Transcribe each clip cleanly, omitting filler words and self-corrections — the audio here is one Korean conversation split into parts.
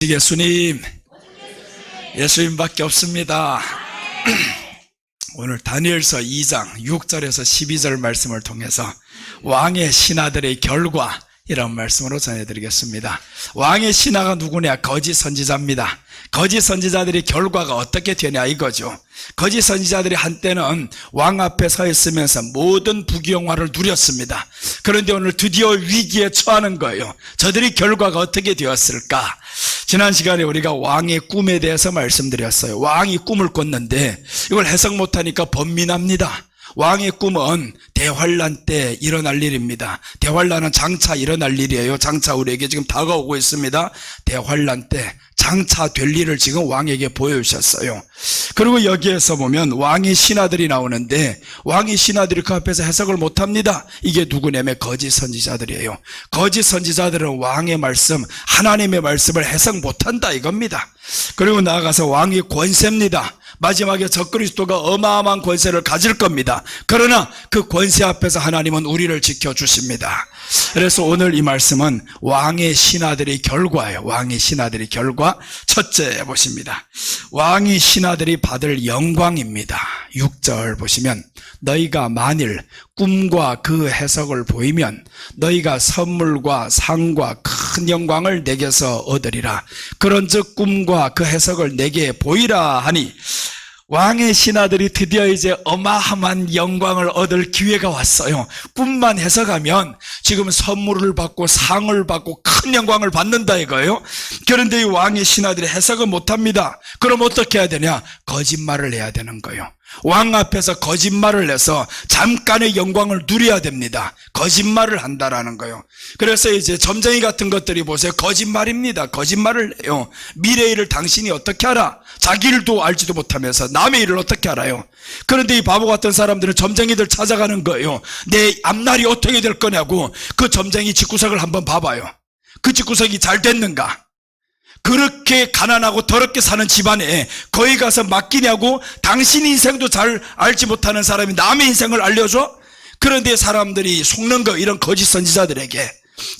예수님, 예수님밖에 없습니다. 오늘 다니엘서 2장 6절에서 12절 말씀을 통해서 왕의 신하들의 결과, 이런 말씀으로 전해드리겠습니다. 왕의 신하가 누구냐? 거짓 선지자입니다. 거짓 선지자들의 결과가 어떻게 되냐 이거죠. 거짓 선지자들이 한때는 왕 앞에 서 있으면서 모든 부귀영화를 누렸습니다. 그런데 오늘 드디어 위기에 처하는 거예요. 저들의 결과가 어떻게 되었을까? 지난 시간에 우리가 왕의 꿈에 대해서 말씀드렸어요. 왕이 꿈을 꿨는데 이걸 해석 못하니까 번민합니다. 왕의 꿈은 대환란 때 일어날 일입니다. 대환란은 장차 일어날 일이에요. 장차 우리에게 지금 다가오고 있습니다. 대환란 때 장차 될 일을 지금 왕에게 보여주셨어요. 그리고 여기에서 보면 왕의 신하들이 나오는데 왕의 신하들이 그 앞에서 해석을 못합니다. 이게 누구냐면 거짓 선지자들이에요. 거짓 선지자들은 왕의 말씀, 하나님의 말씀을 해석 못한다 이겁니다. 그리고 나아가서 왕의 권세입니다. 마지막에 적그리스도가 어마어마한 권세를 가질 겁니다. 그러나 그 권세 앞에서 하나님은 우리를 지켜주십니다. 그래서 오늘 이 말씀은 왕의 신하들의 결과예요. 왕의 신하들의 결과. 첫째 보십니다. 왕의 신하들이 받을 영광입니다. 6절 보시면 너희가 만일 꿈과 그 해석을 보이면 너희가 선물과 상과 큰 영광을 내게서 얻으리라. 그런즉 꿈과 그 해석을 내게 보이라 하니, 왕의 신하들이 드디어 이제 어마어마한 영광을 얻을 기회가 왔어요. 꿈만 해석하면 지금 선물을 받고 상을 받고 큰 영광을 받는다 이거예요. 그런데 이 왕의 신하들이 해석은 못합니다. 그럼 어떻게 해야 되냐? 거짓말을 해야 되는 거예요. 왕 앞에서 거짓말을 해서 잠깐의 영광을 누려야 됩니다. 거짓말을 한다라는 거예요. 그래서 이제 점쟁이 같은 것들이 보세요. 거짓말입니다. 거짓말을 해요. 미래 일을 당신이 어떻게 알아? 자기 일도 알지도 못하면서 남의 일을 어떻게 알아요? 그런데 이 바보 같은 사람들은 점쟁이들 찾아가는 거예요. 내 앞날이 어떻게 될 거냐고. 그 점쟁이 집구석을 한번 봐봐요. 그 집구석이 잘 됐는가? 그렇게 가난하고 더럽게 사는 집안에 거기 가서 맡기냐고. 당신 인생도 잘 알지 못하는 사람이 남의 인생을 알려줘? 그런데 사람들이 속는 거, 이런 거짓 선지자들에게.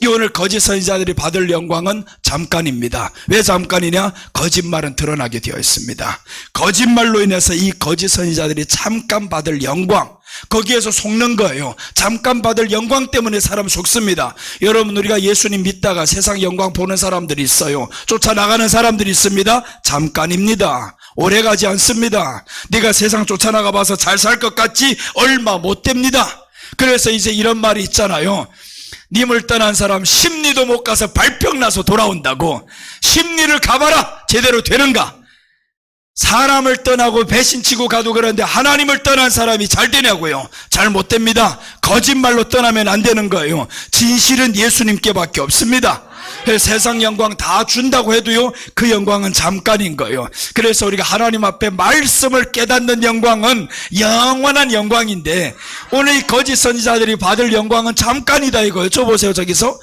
이 오늘 거짓 선지자들이 받을 영광은 잠깐입니다. 왜 잠깐이냐? 거짓말은 드러나게 되어 있습니다. 거짓말로 인해서 이 거짓 선지자들이 잠깐 받을 영광, 거기에서 속는 거예요. 잠깐 받을 영광 때문에 사람 속습니다. 여러분, 우리가 예수님 믿다가 세상 영광 보는 사람들이 있어요. 쫓아나가는 사람들이 있습니다. 잠깐입니다. 오래가지 않습니다. 네가 세상 쫓아나가 봐서 잘 살 것 같지? 얼마 못 됩니다. 그래서 이제 이런 말이 있잖아요. 님을 떠난 사람 심리도 못 가서 발병 나서 돌아온다고. 심리를 가봐라. 제대로 되는가? 사람을 떠나고 배신치고 가도 그런데 하나님을 떠난 사람이 잘 되냐고요? 잘 못 됩니다. 거짓말로 떠나면 안 되는 거예요. 진실은 예수님께밖에 없습니다. 세상 영광 다 준다고 해도요, 그 영광은 잠깐인 거예요. 그래서 우리가 하나님 앞에 말씀을 깨닫는 영광은 영원한 영광인데, 오늘 이 거짓 선지자들이 받을 영광은 잠깐이다 이거예요. 저 보세요. 저기서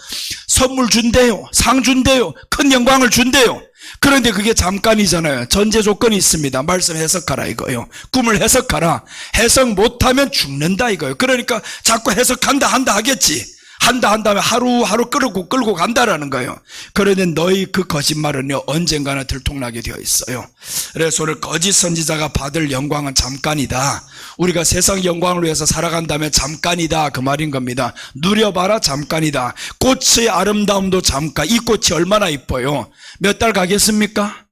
선물 준대요, 상 준대요, 큰 영광을 준대요. 그런데 그게 잠깐이잖아요. 전제 조건이 있습니다. 말씀 해석하라 이거예요. 꿈을 해석하라. 해석 못하면 죽는다 이거예요. 그러니까 자꾸 해석한다 한다 하겠지. 한다 하면 하루하루 끌고 간다라는 거예요. 그런데 너희 그 거짓말은요, 언젠가는 들통나게 되어 있어요. 그래서 오늘 거짓 선지자가 받을 영광은 잠깐이다. 우리가 세상 영광을 위해서 살아간다면 잠깐이다 그 말인 겁니다. 누려봐라, 잠깐이다. 꽃의 아름다움도 잠깐. 이 꽃이 얼마나 이뻐요. 몇 달 가겠습니까?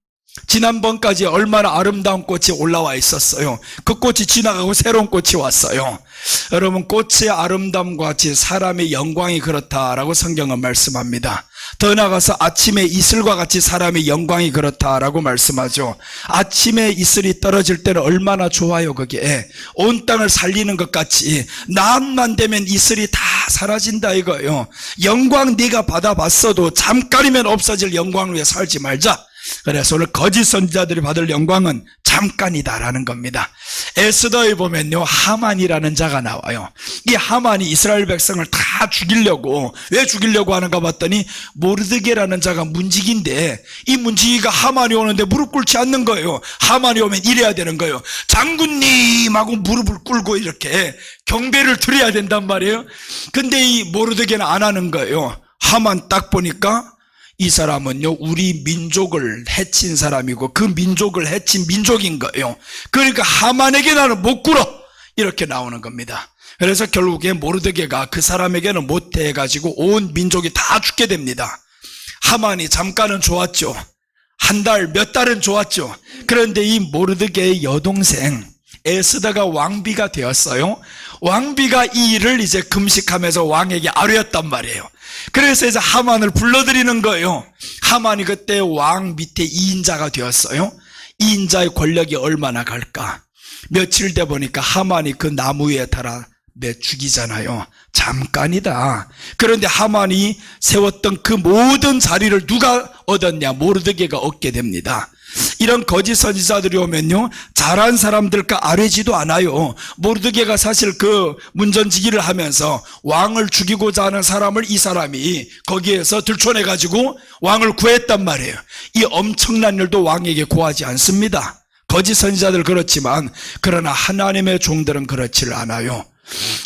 지난번까지 얼마나 아름다운 꽃이 올라와 있었어요. 그 꽃이 지나가고 새로운 꽃이 왔어요. 여러분, 꽃의 아름다움과 같이 사람의 영광이 그렇다라고 성경은 말씀합니다. 더 나아가서 아침의 이슬과 같이 사람의 영광이 그렇다라고 말씀하죠. 아침에 이슬이 떨어질 때는 얼마나 좋아요. 그게 온 땅을 살리는 것 같이 낮만 되면 이슬이 다 사라진다 이거예요. 영광 네가 받아봤어도 잠깐이면 없어질 영광을 위해 살지 말자. 그래서 오늘 거짓 선지자들이 받을 영광은 잠깐이다라는 겁니다. 에스더에 보면요, 하만이라는 자가 나와요. 이 하만이 이스라엘 백성을 다 죽이려고, 왜 죽이려고 하는가 봤더니 모르드게라는 자가 문지기인데, 이 문지기가 하만이 오는데 무릎 꿇지 않는 거예요. 하만이 오면 이래야 되는 거예요. 장군님하고 무릎을 꿇고 이렇게 경배를 드려야 된단 말이에요. 근데 이 모르드게는 안 하는 거예요. 하만 딱 보니까 이 사람은요 우리 민족을 해친 사람이고 그 민족을 해친 민족인 거예요. 그러니까 하만에게 나는 못 굴어, 이렇게 나오는 겁니다. 그래서 결국에 모르드게가 그 사람에게는 못해가지고 온 민족이 다 죽게 됩니다. 하만이 잠깐은 좋았죠. 한 달, 몇 달은 좋았죠. 그런데 이 모르드게의 여동생 에스더가 왕비가 되었어요. 왕비가 이 일을 이제 금식하면서 왕에게 아뢰었단 말이에요. 그래서 이제 하만을 불러들이는 거예요. 하만이 그때 왕 밑에 2인자가 되었어요. 2인자의 권력이 얼마나 갈까? 며칠 돼 보니까 하만이 그 나무 위에 달아 죽이잖아요. 잠깐이다. 그런데 하만이 세웠던 그 모든 자리를 누가 얻었냐? 모르드게가 얻게 됩니다. 이런 거짓 선지자들이 오면요 잘한 사람들과 아뢰지도 않아요. 모르드게가 사실 그 문전지기를 하면서 왕을 죽이고자 하는 사람을 이 사람이 거기에서 들춰내가지고 왕을 구했단 말이에요. 이 엄청난 일도 왕에게 고하지 않습니다. 거짓 선지자들 그렇지만 그러나 하나님의 종들은 그렇지를 않아요.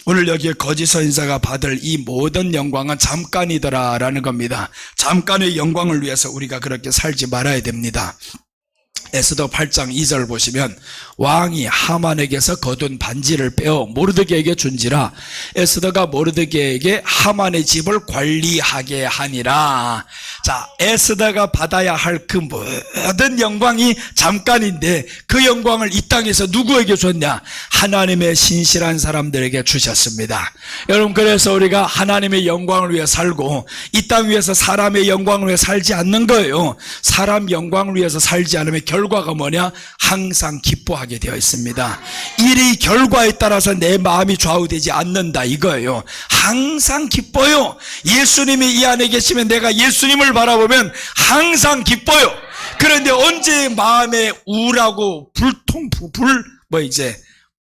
오늘 여기에 거짓 선지자가 받을 이 모든 영광은 잠깐이더라 라는 겁니다. 잠깐의 영광을 위해서 우리가 그렇게 살지 말아야 됩니다. 에스더 8장 2절 보시면 왕이 하만에게서 거둔 반지를 빼어 모르드게에게 준지라 에스더가 모르드게에게 하만의 집을 관리하게 하니라. 자, 에스더가 받아야 할 그 모든 영광이 잠깐인데 그 영광을 이 땅에서 누구에게 줬냐? 하나님의 신실한 사람들에게 주셨습니다. 여러분, 그래서 우리가 하나님의 영광을 위해 살고 이 땅 위에서 사람의 영광을 위해 살지 않는 거예요. 사람 영광을 위해서 살지 않으면 결과가 뭐냐? 항상 기뻐하게 되어 있습니다. 일이 결과에 따라서 내 마음이 좌우되지 않는다 이거예요. 항상 기뻐요. 예수님이 이 안에 계시면 내가 예수님을 바라보면 항상 기뻐요. 그런데 언제 마음에 우울하고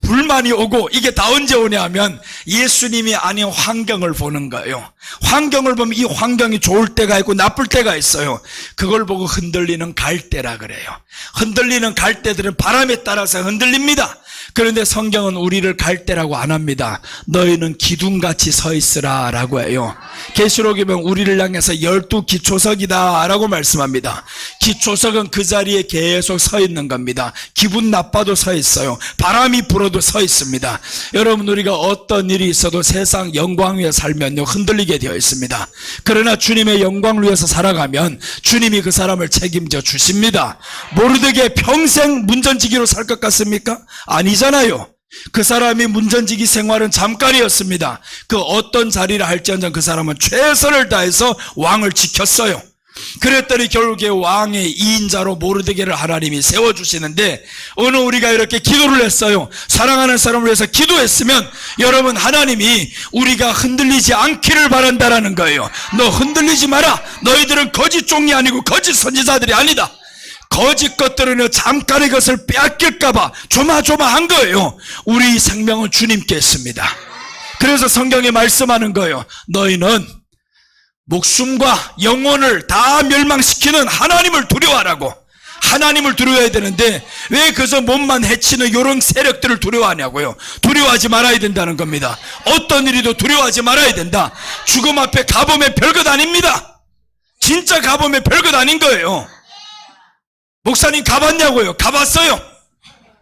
불만이 오고 이게 다 언제 오냐면 예수님이 아닌 환경을 보는 거예요. 환경을 보면 이 환경이 좋을 때가 있고 나쁠 때가 있어요. 그걸 보고 흔들리는 갈대라 그래요. 흔들리는 갈대들은 바람에 따라서 흔들립니다. 그런데 성경은 우리를 갈대라고 안 합니다. 너희는 기둥같이 서 있으라 라고 해요. 계시록에 보면 우리를 향해서 12기초석이다 라고 말씀합니다. 기초석은 그 자리에 계속 서 있는 겁니다. 기분 나빠도 서 있어요. 바람이 불어도 서 있습니다. 여러분, 우리가 어떤 일이 있어도 세상 영광 위에 살면요 흔들리게 되어 있습니다. 그러나 주님의 영광을 위해서 살아가면 주님이 그 사람을 책임져 주십니다. 모르드게 평생 문전지기로 살 것 같습니까? 아니잖아요. 그 사람이 문전지기 생활은 잠깐이었습니다. 그 어떤 자리를 할지언정 그 사람은 최선을 다해서 왕을 지켰어요. 그랬더니 결국에 왕의 2인자로 모르드게를 하나님이 세워주시는데, 오늘 우리가 이렇게 기도를 했어요. 사랑하는 사람을 위해서 기도했으면 여러분, 하나님이 우리가 흔들리지 않기를 바란다라는 거예요. 너 흔들리지 마라. 너희들은 거짓 종이 아니고 거짓 선지자들이 아니다. 거짓 것들은 잠깐의 것을 빼앗길까봐 조마조마한 거예요. 우리 생명은 주님께 있습니다. 그래서 성경에 말씀하는 거예요. 너희는 목숨과 영혼을 다 멸망시키는 하나님을 두려워하라고. 하나님을 두려워해야 되는데 왜 그저 몸만 해치는 이런 세력들을 두려워하냐고요. 두려워하지 말아야 된다는 겁니다. 어떤 일이도 두려워하지 말아야 된다. 죽음 앞에 가보면 별것 아닙니다. 진짜 가보면 별것 아닌 거예요. 목사님 가봤냐고요? 가봤어요.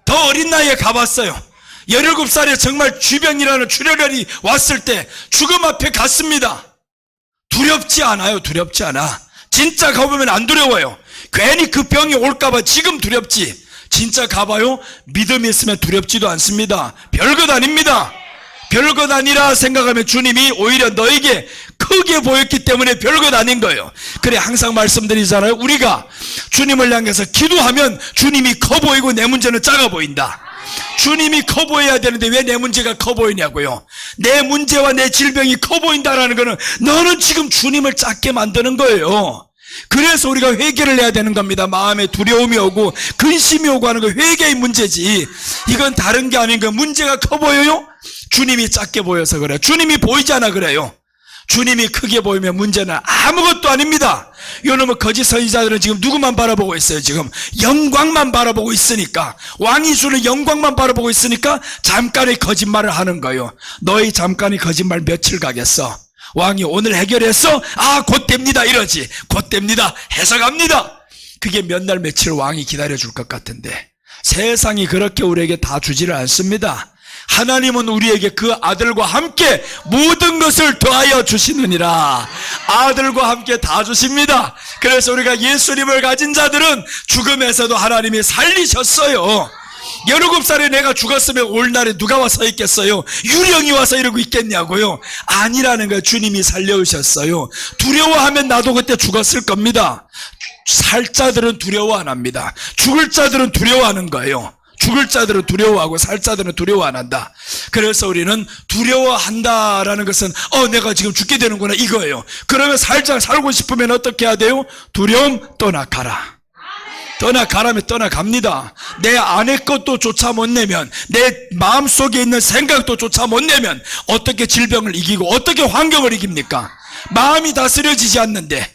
더 어린 나이에 가봤어요. 17살에 정말 쥐병이라는 출혈이 왔을 때 죽음 앞에 갔습니다. 두렵지 않아요. 두렵지 않아. 진짜 가보면 안 두려워요. 괜히 그 병이 올까봐 지금 두렵지. 진짜 가봐요. 믿음이 있으면 두렵지도 않습니다. 별것 아닙니다. 별것 아니라 생각하면 주님이 오히려 너에게 크게 보였기 때문에 별것 아닌 거예요. 그래, 항상 말씀드리잖아요. 우리가 주님을 향해서 기도하면 주님이 커 보이고 내 문제는 작아 보인다. 주님이 커 보여야 되는데 왜 내 문제가 커 보이냐고요. 내 문제와 내 질병이 커 보인다라는 거는 너는 지금 주님을 작게 만드는 거예요. 그래서 우리가 회개를 해야 되는 겁니다. 마음에 두려움이 오고 근심이 오고 하는 거 회개의 문제지. 이건 다른 게 아닌 거. 문제가 커 보여요? 주님이 작게 보여서 그래요. 주님이 보이잖아 그래요. 주님이 크게 보이면 문제는 아무것도 아닙니다. 요놈의 거짓 선지자들은 지금 누구만 바라보고 있어요? 지금 영광만 바라보고 있으니까, 왕이 주는 영광만 바라보고 있으니까 잠깐의 거짓말을 하는 거예요. 너희 잠깐의 거짓말 며칠 가겠어? 왕이 오늘 해결해서 곧 됩니다 이러지. 곧 됩니다 해서 갑니다. 그게 몇 날 며칠 왕이 기다려줄 것 같은데 세상이 그렇게 우리에게 다 주지를 않습니다. 하나님은 우리에게 그 아들과 함께 모든 것을 더하여 주시느니라. 아들과 함께 다 주십니다. 그래서 우리가 예수님을 가진 자들은 죽음에서도 하나님이 살리셨어요. 17살에 내가 죽었으면 오늘날에 누가 와서 있겠어요? 유령이 와서 이러고 있겠냐고요? 아니라는 거예요. 주님이 살려오셨어요. 두려워하면 나도 그때 죽었을 겁니다. 살 자들은 두려워 안 합니다. 죽을 자들은 두려워하는 거예요. 죽을 자들은 두려워하고 살 자들은 두려워 안 한다. 그래서 우리는 두려워한다라는 것은 내가 지금 죽게 되는구나 이거예요. 그러면 살고 싶으면 어떻게 해야 돼요? 두려움 떠나가라. 떠나가라면 떠나갑니다. 내 안의 것도 조차 못 내면, 내 마음속에 있는 생각도 조차 못 내면 어떻게 질병을 이기고 어떻게 환경을 이깁니까? 마음이 다스려지지 않는데,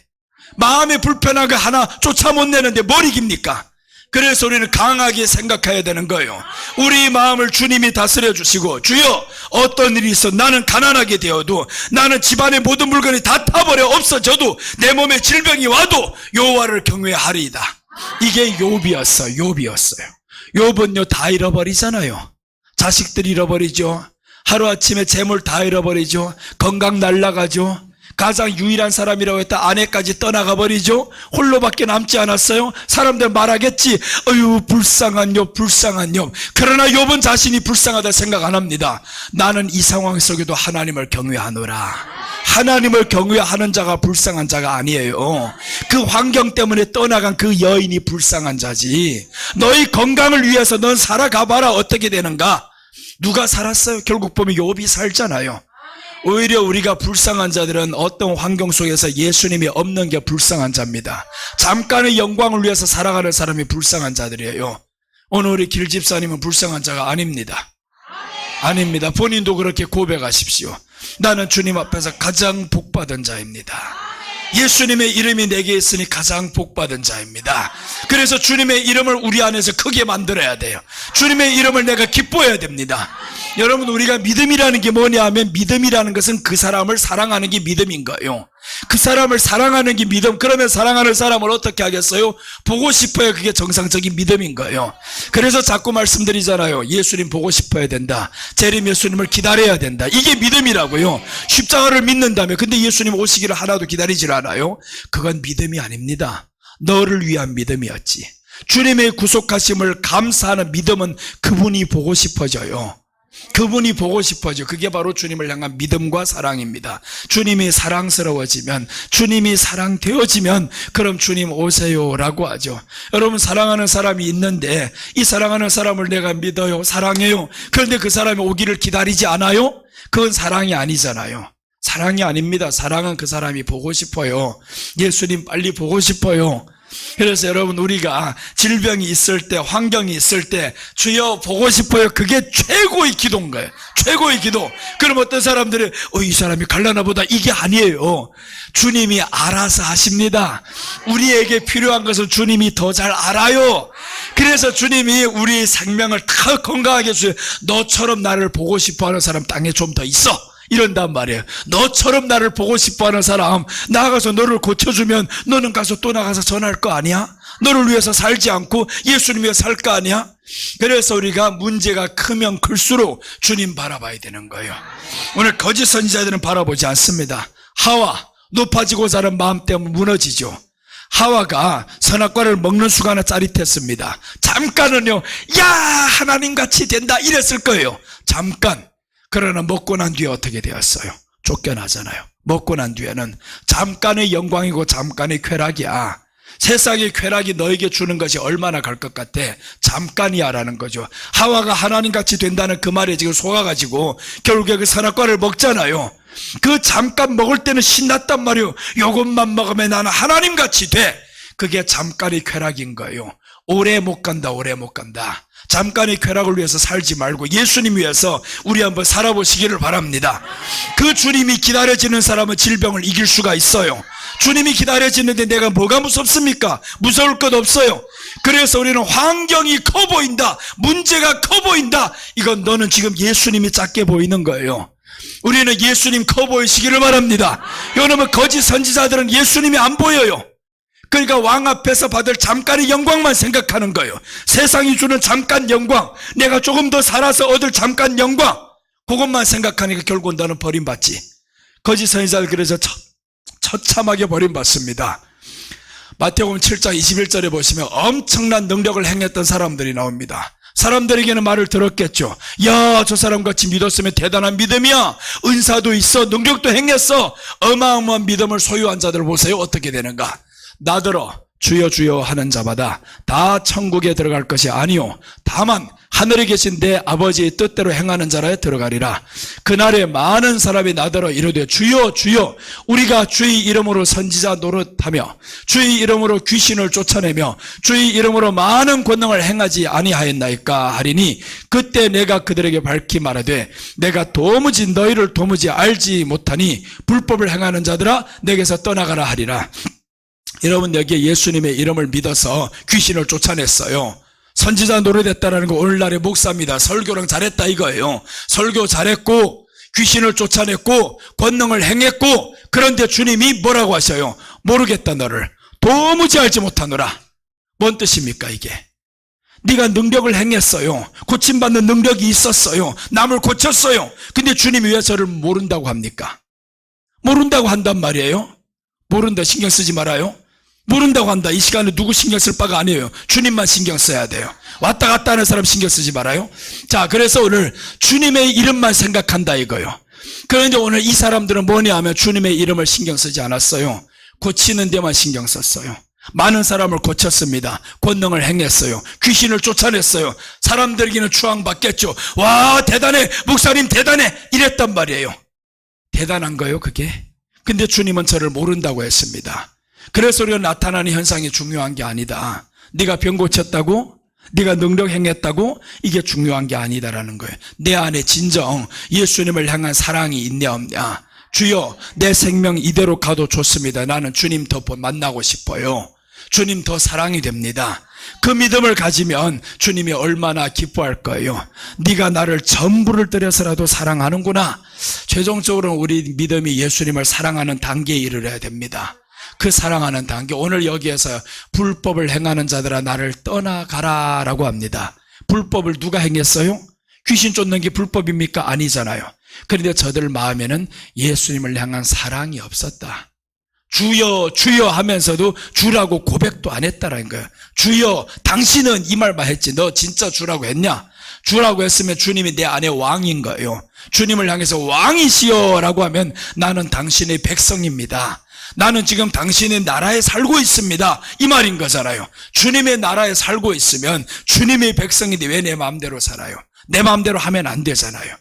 마음의 불편한 거 하나 조차 못 내는데 뭘 이깁니까? 그래서 우리는 강하게 생각해야 되는 거예요. 우리 마음을 주님이 다스려 주시고, 주여 어떤 일이 있어 나는 가난하게 되어도, 나는 집안의 모든 물건이 다 타버려 없어져도, 내 몸에 질병이 와도 여호와를 경외하리이다. 이게 욥이었어요. 욥은요 다 잃어버리잖아요. 자식들 잃어버리죠. 하루아침에 재물 다 잃어버리죠. 건강 날라가죠. 가장 유일한 사람이라고 했다 아내까지 떠나가 버리죠. 홀로밖에 남지 않았어요. 사람들 말하겠지. 어휴 불쌍한 욥. 그러나 욥은 자신이 불쌍하다 생각 안 합니다. 나는 이 상황 속에도 하나님을 경외하노라. 하나님을 경외하는 자가 불쌍한 자가 아니에요. 그 환경 때문에 떠나간 그 여인이 불쌍한 자지. 너희 건강을 위해서 넌 살아가봐라. 어떻게 되는가? 누가 살았어요? 결국 보면 욥이 살잖아요. 오히려 우리가 불쌍한 자들은 어떤 환경 속에서 예수님이 없는 게 불쌍한 자입니다. 잠깐의 영광을 위해서 살아가는 사람이 불쌍한 자들이에요. 오늘 우리 길집사님은 불쌍한 자가 아닙니다. 아닙니다. 본인도 그렇게 고백하십시오. 나는 주님 앞에서 가장 복받은 자입니다. 예수님의 이름이 내게 있으니 가장 복받은 자입니다. 그래서 주님의 이름을 우리 안에서 크게 만들어야 돼요. 주님의 이름을 내가 기뻐해야 됩니다. 여러분, 우리가 믿음이라는 게 뭐냐 하면, 믿음이라는 것은 그 사람을 사랑하는 게 믿음인 거예요. 그 사람을 사랑하는 게 믿음. 그러면 사랑하는 사람을 어떻게 하겠어요? 보고 싶어야 그게 정상적인 믿음인 거예요. 그래서 자꾸 말씀드리잖아요. 예수님 보고 싶어야 된다. 재림 예수님을 기다려야 된다. 이게 믿음이라고요. 십자가를 믿는다며. 근데 예수님 오시기를 하나도 기다리질 않아요. 그건 믿음이 아닙니다. 너를 위한 믿음이었지. 주님의 구속하심을 감사하는 믿음은 그분이 보고 싶어져요. 그분이 보고 싶어져. 그게 바로 주님을 향한 믿음과 사랑입니다. 주님이 사랑스러워지면, 주님이 사랑되어지면 그럼 주님 오세요라고 하죠. 여러분, 사랑하는 사람이 있는데 이 사랑하는 사람을 내가 믿어요, 사랑해요. 그런데 그 사람이 오기를 기다리지 않아요? 그건 사랑이 아니잖아요. 사랑이 아닙니다. 사랑은 그 사람이 보고 싶어요. 예수님 빨리 보고 싶어요. 그래서 여러분, 우리가 질병이 있을 때, 환경이 있을 때 주여 보고 싶어요. 그게 최고의 기도인 거예요. 최고의 기도. 그럼 어떤 사람들이 이 사람이 갈라나 보다, 이게 아니에요. 주님이 알아서 하십니다. 우리에게 필요한 것을 주님이 더 잘 알아요. 그래서 주님이 우리 생명을 다 건강하게 해주세요. 너처럼 나를 보고 싶어하는 사람 땅에 좀 더 있어, 이런단 말이에요. 너처럼 나를 보고 싶어하는 사람, 나가서 너를 고쳐주면 너는 가서 또 나가서 전할 거 아니야? 너를 위해서 살지 않고 예수님 위해 살 거 아니야? 그래서 우리가 문제가 크면 클수록 주님 바라봐야 되는 거예요. 오늘 거짓 선지자들은 바라보지 않습니다. 하와, 높아지고자 하는 마음 때문에 무너지죠. 하와가 선악과를 먹는 순간에 짜릿했습니다. 잠깐은요, 야, 하나님같이 된다 이랬을 거예요. 잠깐. 그러나 먹고 난 뒤에 어떻게 되었어요? 쫓겨나잖아요. 먹고 난 뒤에는 잠깐의 영광이고 잠깐의 쾌락이야. 세상의 쾌락이 너에게 주는 것이 얼마나 갈 것 같아? 잠깐이야 라는 거죠. 하와가 하나님같이 된다는 그 말에 지금 속아가지고 결국에 그 선악과를 먹잖아요. 그 잠깐 먹을 때는 신났단 말이에요. 요것만 먹으면 나는 하나님같이 돼. 그게 잠깐의 쾌락인 거예요. 오래 못 간다. 잠깐의 쾌락을 위해서 살지 말고 예수님 위해서 우리 한번 살아보시기를 바랍니다. 그 주님이 기다려지는 사람은 질병을 이길 수가 있어요. 주님이 기다려지는데 내가 뭐가 무섭습니까? 무서울 것 없어요. 그래서 우리는 환경이 커 보인다, 문제가 커 보인다, 이건 너는 지금 예수님이 작게 보이는 거예요. 우리는 예수님 커 보이시기를 바랍니다. 여러분, 거짓 선지자들은 예수님이 안 보여요. 그러니까 왕 앞에서 받을 잠깐의 영광만 생각하는 거예요. 세상이 주는 잠깐 영광, 내가 조금 더 살아서 얻을 잠깐 영광, 그것만 생각하니까 결국 너는 버림받지. 거짓 선지자들 그래서 처참하게 버림받습니다. 마태복음 7장 21절에 보시면 엄청난 능력을 행했던 사람들이 나옵니다. 사람들에게는 말을 들었겠죠. 야, 저 사람같이 믿었으면 대단한 믿음이야. 은사도 있어, 능력도 행했어. 어마어마한 믿음을 소유한 자들 보세요. 어떻게 되는가? 나더러 주여 주여 하는 자마다 다 천국에 들어갈 것이 아니요 다만 하늘에 계신 내 아버지의 뜻대로 행하는 자라에 들어가리라. 그날에 많은 사람이 나더러 이르되 주여 주여 우리가 주의 이름으로 선지자 노릇하며 주의 이름으로 귀신을 쫓아내며 주의 이름으로 많은 권능을 행하지 아니하였나이까 하리니 그때 내가 그들에게 밝히 말하되 내가 도무지 너희를 도무지 알지 못하니 불법을 행하는 자들아 내게서 떠나가라 하리라. 여러분, 여기에 예수님의 이름을 믿어서 귀신을 쫓아냈어요. 선지자 노릇했다라는 거 오늘날의 목사입니다. 설교랑 잘했다 이거예요. 설교 잘했고 귀신을 쫓아냈고 권능을 행했고, 그런데 주님이 뭐라고 하셔요? 모르겠다 너를 도무지 알지 못하노라. 뭔 뜻입니까 이게? 네가 능력을 행했어요. 고침받는 능력이 있었어요. 남을 고쳤어요. 근데 주님이 왜 저를 모른다고 합니까? 모른다고 한단 말이에요. 모른다, 신경 쓰지 말아요. 모른다고 한다. 이 시간에 누구 신경 쓸 바가 아니에요. 주님만 신경 써야 돼요. 왔다 갔다 하는 사람 신경 쓰지 말아요. 자, 그래서 오늘 주님의 이름만 생각한다 이거요. 그런데 오늘 이 사람들은 뭐냐 하면 주님의 이름을 신경 쓰지 않았어요. 고치는 데만 신경 썼어요. 많은 사람을 고쳤습니다. 권능을 행했어요. 귀신을 쫓아냈어요. 사람들에게는 추앙받겠죠. 와, 대단해, 목사님 대단해, 이랬단 말이에요. 대단한 거예요 그게? 근데 주님은 저를 모른다고 했습니다. 그래서 우리가 나타나는 현상이 중요한 게 아니다. 네가 병 고쳤다고? 네가 능력 행했다고? 이게 중요한 게 아니다라는 거예요. 내 안에 진정 예수님을 향한 사랑이 있냐 없냐. 주여, 내 생명 이대로 가도 좋습니다. 나는 주님 더 만나고 싶어요. 주님 더 사랑이 됩니다. 그 믿음을 가지면 주님이 얼마나 기뻐할 거예요. 네가 나를 전부를 들여서라도 사랑하는구나. 최종적으로는 우리 믿음이 예수님을 사랑하는 단계에 이르러야 됩니다. 그 사랑하는 단계, 오늘 여기에서 불법을 행하는 자들아 나를 떠나가라 라고 합니다. 불법을 누가 행했어요? 귀신 쫓는 게 불법입니까? 아니잖아요. 그런데 저들 마음에는 예수님을 향한 사랑이 없었다. 주여 주여 하면서도 주라고 고백도 안 했다라는 거예요. 주여, 당신은 이 말만 했지 너 진짜 주라고 했냐? 주라고 했으면 주님이 내 안에 왕인 거예요. 주님을 향해서 왕이시여 라고 하면 나는 당신의 백성입니다. 나는 지금 당신의 나라에 살고 있습니다, 이 말인 거잖아요. 주님의 나라에 살고 있으면 주님의 백성인데 왜 내 마음대로 살아요? 내 마음대로 하면 안 되잖아요.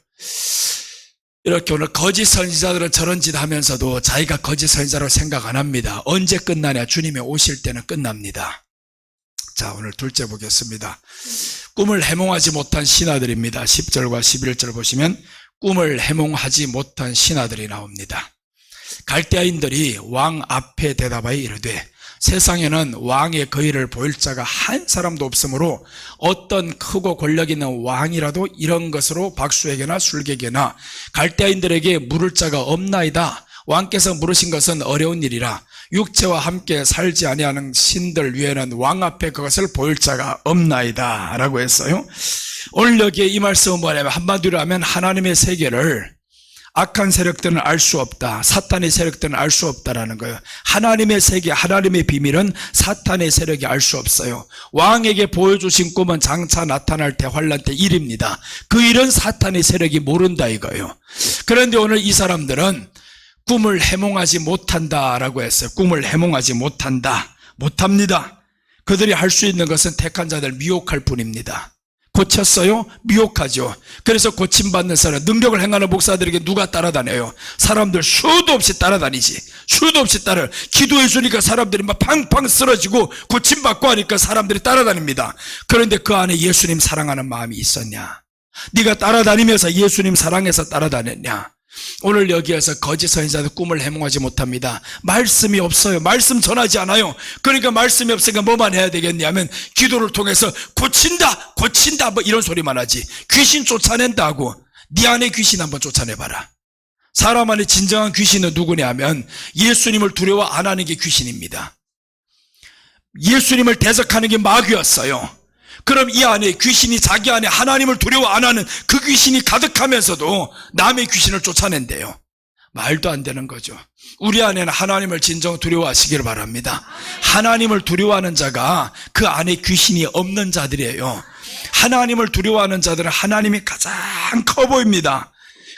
이렇게 오늘 거짓 선지자들은 저런 짓 하면서도 자기가 거짓 선지자로 생각 안 합니다. 언제 끝나냐? 주님이 오실 때는 끝납니다. 자, 오늘 둘째 보겠습니다. 꿈을 해몽하지 못한 신하들입니다. 10절과 11절 보시면 꿈을 해몽하지 못한 신하들이 나옵니다. 갈대아인들이 왕 앞에 대답하여 이르되 세상에는 왕의 거의를 보일 자가 한 사람도 없으므로 어떤 크고 권력 있는 왕이라도 이런 것으로 박수에게나 술객에게나 갈대아인들에게 물을 자가 없나이다. 왕께서 물으신 것은 어려운 일이라 육체와 함께 살지 아니하는 신들 위에는 왕 앞에 그것을 보일 자가 없나이다 라고 했어요. 오늘 여기에 이 말씀은 뭐냐면 한마디로 하면 하나님의 세계를 악한 세력들은 알 수 없다. 사탄의 세력들은 알 수 없다라는 거예요. 하나님의 세계, 하나님의 비밀은 사탄의 세력이 알 수 없어요. 왕에게 보여주신 꿈은 장차 나타날 때 환란 때 일입니다. 그 일은 사탄의 세력이 모른다 이거예요. 그런데 오늘 이 사람들은 꿈을 해몽하지 못한다라고 했어요. 꿈을 해몽하지 못합니다. 그들이 할 수 있는 것은 택한 자들 미혹할 뿐입니다. 고쳤어요? 미혹하죠. 그래서 고침받는 사람, 능력을 행하는 목사들에게 누가 따라다녀요? 사람들 수도 없이 따라다니지. 수도 없이 기도해 주니까 사람들이 막 팡팡 쓰러지고 고침받고 하니까 사람들이 따라다닙니다. 그런데 그 안에 예수님 사랑하는 마음이 있었냐? 네가 따라다니면서 예수님 사랑해서 따라다녔냐? 오늘 여기에서 거짓 선지자들 꿈을 해몽하지 못합니다. 말씀이 없어요. 말씀 전하지 않아요. 그러니까 말씀이 없으니까 뭐만 해야 되겠냐면 기도를 통해서 고친다 뭐 이런 소리만 하지. 귀신 쫓아낸다 하고 네 안에 귀신 한번 쫓아내봐라. 사람 안에 진정한 귀신은 누구냐면 예수님을 두려워 안 하는 게 귀신입니다. 예수님을 대적하는 게 마귀였어요. 그럼 이 안에 귀신이 자기 안에 하나님을 두려워 안 하는 그 귀신이 가득하면서도 남의 귀신을 쫓아낸대요. 말도 안 되는 거죠. 우리 안에는 하나님을 진정 두려워하시기를 바랍니다. 하나님을 두려워하는 자가 그 안에 귀신이 없는 자들이에요. 하나님을 두려워하는 자들은 하나님이 가장 커 보입니다.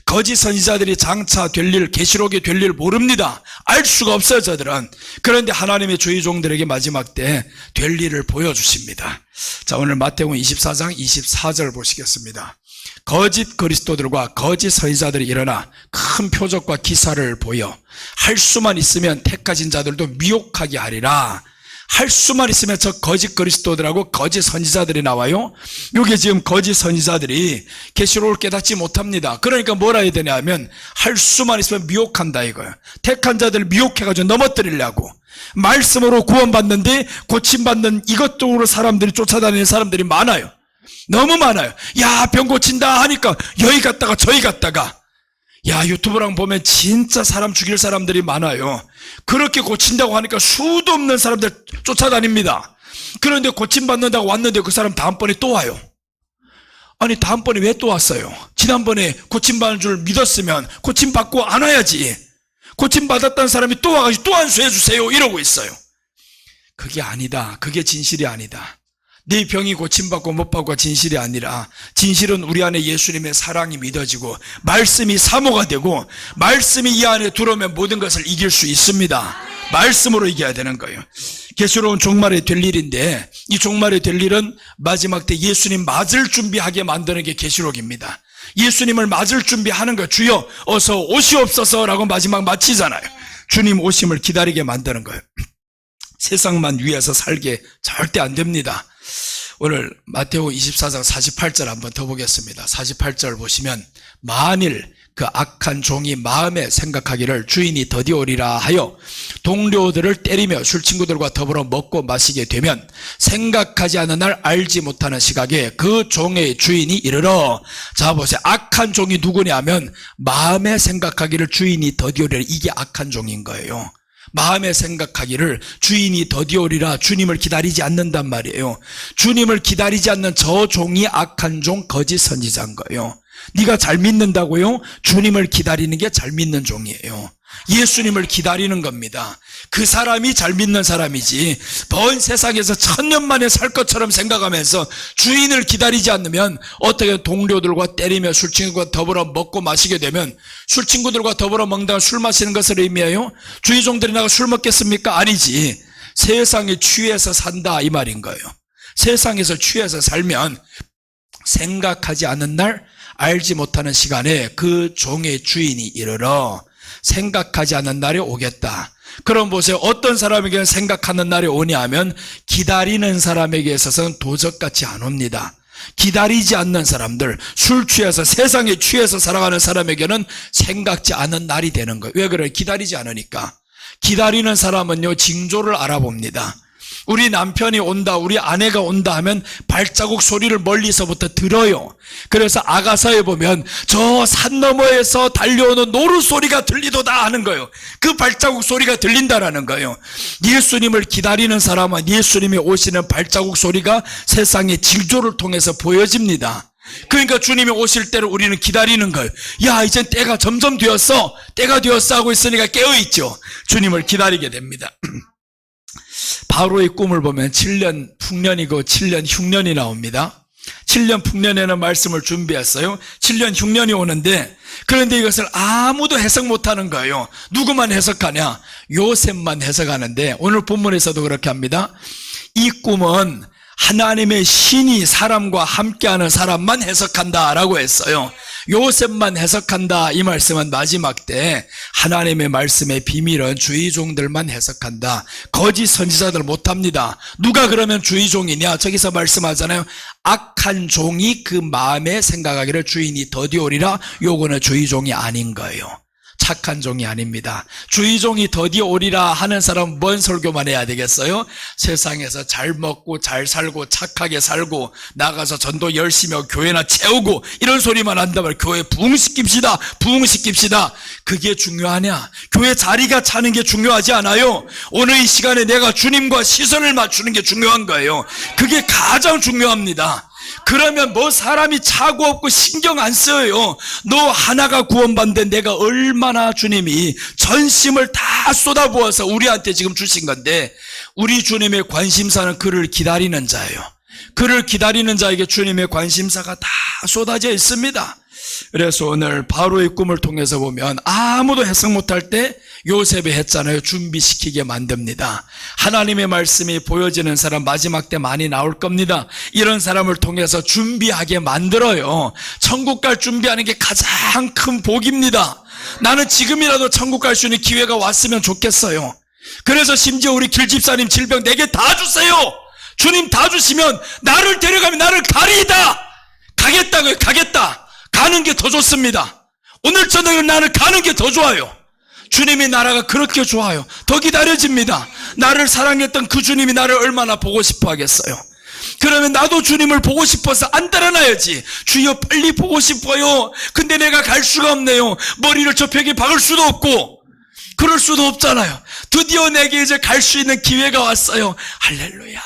거짓 선지자들이 장차 될 일, 계시록에 될 일 모릅니다. 알 수가 없어요, 저들은. 그런데 하나님의 주의 종들에게 마지막 때 될 일을 보여주십니다. 자, 오늘 마태복음 24장 24절 보시겠습니다. 거짓 그리스도들과 거짓 선지자들이 일어나 큰 표적과 기사를 보여 할 수만 있으면 택하신 자들도 미혹하게 하리라. 할 수만 있으면 저 거짓 그리스도들하고 거짓 선지자들이 나와요. 이게 지금 거짓 선지자들이 계시록을 깨닫지 못합니다. 그러니까 뭐라 해야 되냐 하면 할 수만 있으면 미혹한다 이거예요. 택한 자들을 미혹해가지고 넘어뜨리려고. 말씀으로 구원받는데 고침받는 이것저것 사람들이 쫓아다니는 사람들이 많아요. 너무 많아요. 야, 병 고친다 하니까 여기 갔다가 저기 갔다가. 야, 유튜브랑 보면 진짜 사람 죽일 사람들이 많아요. 그렇게 고친다고 하니까 수도 없는 사람들 쫓아다닙니다. 그런데 고침받는다고 왔는데 그 사람 다음번에 또 와요. 아니, 다음번에 왜 또 왔어요? 지난번에 고침받는 줄 믿었으면 고침받고 안 와야지. 고침받았다는 사람이 또 와가지고 또 안수해 주세요 이러고 있어요. 그게 아니다. 그게 진실이 아니다. 네 병이 고침받고 못 받고가 진실이 아니라 진실은 우리 안에 예수님의 사랑이 믿어지고 말씀이 사모가 되고 말씀이 이 안에 들어오면 모든 것을 이길 수 있습니다. 말씀으로 이겨야 되는 거예요. 계시록은 종말에 될 일인데 이 종말에 될 일은 마지막 때 예수님 맞을 준비하게 만드는 게 계시록입니다. 예수님을 맞을 준비하는 거. 주여 어서 오시옵소서 라고 마지막 마치잖아요. 주님 오심을 기다리게 만드는 거예요. 세상만 위해서 살게 절대 안 됩니다. 오늘 마태복음 24장 48절 한번 더 보겠습니다. 48절 보시면 만일 그 악한 종이 마음에 생각하기를 주인이 더디오리라 하여 동료들을 때리며 술친구들과 더불어 먹고 마시게 되면 생각하지 않은 날 알지 못하는 시각에 그 종의 주인이 이르러. 자 보세요. 악한 종이 누구냐면 마음에 생각하기를 주인이 더디오리라. 이게 악한 종인 거예요. 마음에 생각하기를 주인이 더디오리라. 주님을 기다리지 않는단 말이에요. 주님을 기다리지 않는 저 종이 악한 종 거짓 선지자인 거예요. 네가 잘 믿는다고요? 주님을 기다리는 게 잘 믿는 종이에요. 예수님을 기다리는 겁니다. 그 사람이 잘 믿는 사람이지 먼 세상에서 1000년 만에 살 것처럼 생각하면서 주인을 기다리지 않으면 어떻게 동료들과 때리며 술친구들과 더불어 먹고 마시게 되면 술친구들과 더불어 먹다가 술 마시는 것을 의미해요? 주의 종들이 나가 술 먹겠습니까? 아니지. 세상에 취해서 산다 이 말인 거예요. 세상에서 취해서 살면 생각하지 않는 날 알지 못하는 시간에 그 종의 주인이 이르러. 생각하지 않는 날이 오겠다. 그럼 보세요. 어떤 사람에게는 생각하는 날이 오냐 하면 기다리는 사람에게 있어서는 도적같이 안 옵니다. 기다리지 않는 사람들, 술 취해서 세상에 취해서 살아가는 사람에게는 생각지 않은 날이 되는 거예요. 왜 그래요? 기다리지 않으니까. 기다리는 사람은요 징조를 알아봅니다. 우리 남편이 온다, 우리 아내가 온다 하면 발자국 소리를 멀리서부터 들어요. 그래서 아가서에 보면 저 산 너머에서 달려오는 노루 소리가 들리도다 하는 거예요. 그 발자국 소리가 들린다라는 거예요. 예수님을 기다리는 사람은 예수님이 오시는 발자국 소리가 세상의 징조를 통해서 보여집니다. 그러니까 주님이 오실 때를 우리는 기다리는 거예요. 야, 이젠 때가 점점 되었어. 때가 되었어 하고 있으니까 깨어있죠. 주님을 기다리게 됩니다. 바로의 꿈을 보면 7년 풍년이고 7년 흉년이 나옵니다. 7년 풍년에는 말씀을 준비했어요. 7년 흉년이 오는데 그런데 이것을 아무도 해석 못하는 거예요. 누구만 해석하냐? 요셉만 해석하는데 오늘 본문에서도 그렇게 합니다. 이 꿈은 하나님의 신이 사람과 함께하는 사람만 해석한다라고 했어요. 요셉만 해석한다 이 말씀은 마지막 때 하나님의 말씀의 비밀은 주의 종들만 해석한다. 거짓 선지자들 못합니다. 누가 그러면 주의 종이냐? 저기서 말씀하잖아요. 악한 종이 그 마음에 생각하기를 주인이 더디오리라. 요거는 주의 종이 아닌 거예요. 착한 종이 아닙니다. 주의 종이 더디 오리라 하는 사람은 뭔 설교만 해야 되겠어요? 세상에서 잘 먹고 잘 살고 착하게 살고 나가서 전도 열심히 하고 교회나 채우고 이런 소리만 한다면 교회 부흥시킵시다. 부흥시킵시다. 그게 중요하냐? 교회 자리가 차는 게 중요하지 않아요? 오늘 이 시간에 내가 주님과 시선을 맞추는 게 중요한 거예요. 그게 가장 중요합니다. 그러면 뭐 사람이 차고 없고 신경 안 써요. 너 하나가 구원받는데 내가 얼마나 주님이 전심을 다 쏟아부어서 우리한테 지금 주신 건데, 우리 주님의 관심사는 그를 기다리는 자예요. 그를 기다리는 자에게 주님의 관심사가 다 쏟아져 있습니다. 그래서 오늘 바로의 꿈을 통해서 보면 아무도 해석 못할 때 요셉이 했잖아요. 준비시키게 만듭니다. 하나님의 말씀이 보여지는 사람 마지막 때 많이 나올 겁니다. 이런 사람을 통해서 준비하게 만들어요. 천국 갈 준비하는 게 가장 큰 복입니다. 나는 지금이라도 천국 갈 수 있는 기회가 왔으면 좋겠어요. 그래서 심지어 우리 길집사님 질병 내게 다 주세요. 주님 다 주시면 나를 데려가면 나를 가리이다. 가겠다고요. 가겠다. 가는 게 더 좋습니다. 오늘 저녁에 나는 가는 게 더 좋아요. 주님의 나라가 그렇게 좋아요. 더 기다려집니다. 나를 사랑했던 그 주님이 나를 얼마나 보고 싶어 하겠어요. 그러면 나도 주님을 보고 싶어서 안 따라놔야지. 주여 빨리 보고 싶어요. 근데 내가 갈 수가 없네요. 머리를 저 벽에 박을 수도 없고 그럴 수도 없잖아요. 드디어 내게 이제 갈 수 있는 기회가 왔어요. 할렐루야.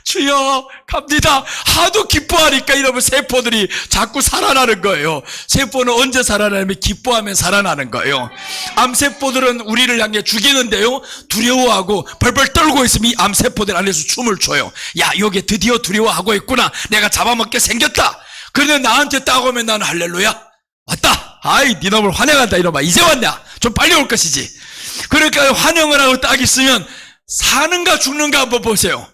주여 갑니다. 하도 기뻐하니까 이러면 세포들이 자꾸 살아나는 거예요. 세포는 언제 살아나냐면 기뻐하면 살아나는 거예요. 암세포들은 우리를 향해 죽이는데요, 두려워하고 벌벌 떨고 있으면 이 암세포들 안에서 춤을 춰요. 야, 요게 드디어 두려워하고 있구나. 내가 잡아먹게 생겼다. 그런데 나한테 딱 오면 나는 할렐루야, 왔다. 아이, 네 놈을 환영한다. 이놈아, 이제 왔냐. 좀 빨리 올 것이지. 그러니까 환영을 하고 딱 있으면 사는가 죽는가 한번 보세요.